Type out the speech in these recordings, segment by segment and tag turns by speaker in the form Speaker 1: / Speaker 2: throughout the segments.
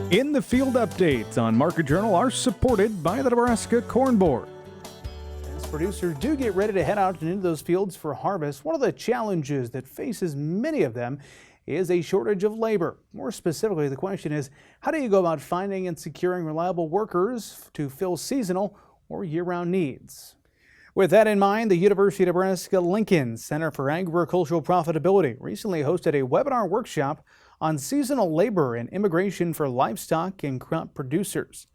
Speaker 1: In the Field updates on Market Journal are supported by the Nebraska Corn Board. As producers do get ready to head out into those fields for harvest, one of the challenges that faces many of them is a shortage of labor. More specifically, the question is, how do you go about finding and securing reliable workers to fill seasonal or year-round needs? With that in mind, the University of Nebraska-Lincoln Center for Agricultural Profitability recently hosted a webinar workshop on seasonal labor and immigration for livestock and crop producers.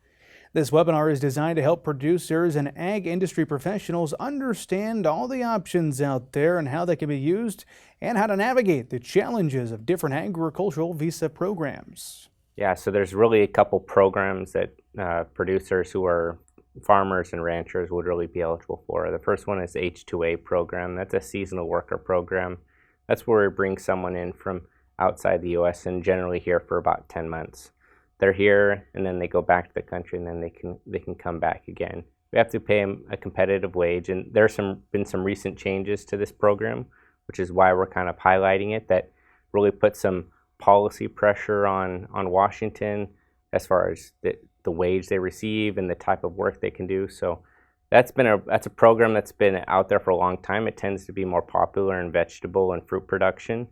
Speaker 1: This webinar is designed to help producers and ag industry professionals understand all the options out there and how they can be used and how to navigate the challenges of different agricultural visa programs.
Speaker 2: Yeah, so there's really a couple programs that producers who are farmers and ranchers would really be eligible for. The first one is the H-2A program. That's a seasonal worker program. That's where we bring someone in from outside the U.S. and generally here for about 10 months. They're here and then they go back to the country and then they can come back again. We have to pay them a competitive wage, and there's been some recent changes to this program, which is why we're kind of highlighting it, that really put some policy pressure on Washington as far as the wage they receive and the type of work they can do. So that's a program that's been out there for a long time. It tends to be more popular in vegetable and fruit production,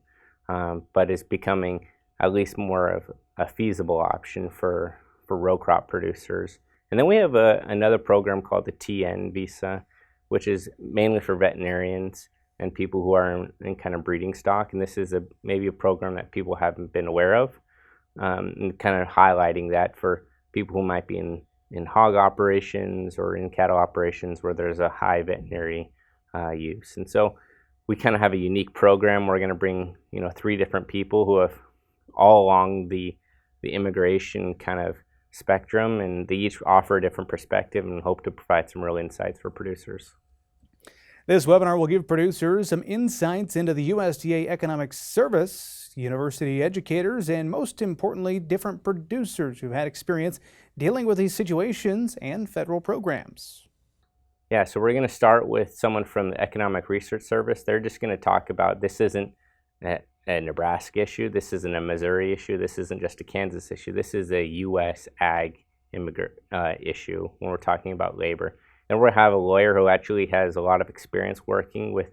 Speaker 2: but is becoming at least more of a feasible option for row crop producers. And then we have another program called the TN visa, which is mainly for veterinarians and people who are in kind of breeding stock. And this is maybe a program that people haven't been aware of, and kind of highlighting that for people who might be in hog operations or in cattle operations where there's a high veterinary use. And so we kind of have a unique program. We're going to bring 3 different people who have all along the immigration kind of spectrum, and they each offer a different perspective and hope to provide some real insights for producers.
Speaker 1: This webinar will give producers some insights into the USDA Economic Service, university educators, and most importantly, different producers who've had experience dealing with these situations and federal programs.
Speaker 2: Yeah, so we're going to start with someone from the Economic Research Service. They're just going to talk about this isn't a Nebraska issue, this isn't a Missouri issue, this isn't just a Kansas issue, this is a U.S. ag issue when we're talking about labor. And we'll have a lawyer who actually has a lot of experience working with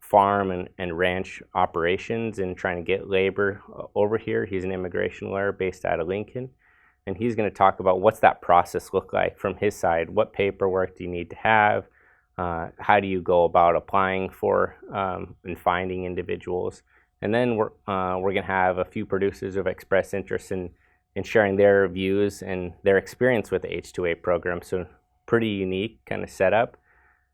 Speaker 2: farm and ranch operations and trying to get labor over here. He's an immigration lawyer based out of Lincoln, and he's going to talk about what's that process look like from his side. What paperwork do you need to have? How do you go about applying for and finding individuals? And then we're going to have a few producers who have expressed interest in sharing their views and their experience with the H-2A program. So pretty unique kind of setup.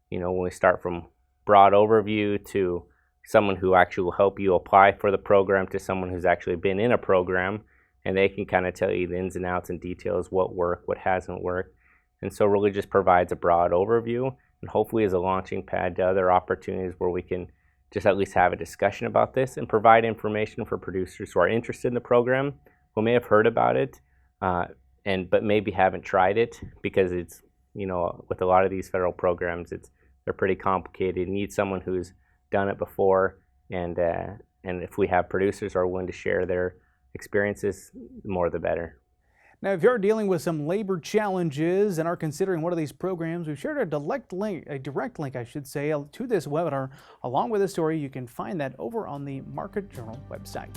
Speaker 2: When we start from broad overview to someone who actually will help you apply for the program to someone who's actually been in a program, and they can kind of tell you the ins and outs and details, what worked, what hasn't worked. And so really just provides a broad overview and hopefully is a launching pad to other opportunities where we can just at least have a discussion about this and provide information for producers who are interested in the program, who may have heard about it, but maybe haven't tried it, because it's, with a lot of these federal programs, they're pretty complicated. You need someone who's done it before, and if we have producers who are willing to share their experiences, the more the better.
Speaker 1: Now, if you're dealing with some labor challenges and are considering one of these programs, we've shared a direct link, to this webinar along with the story. You can find that over on the Market Journal website.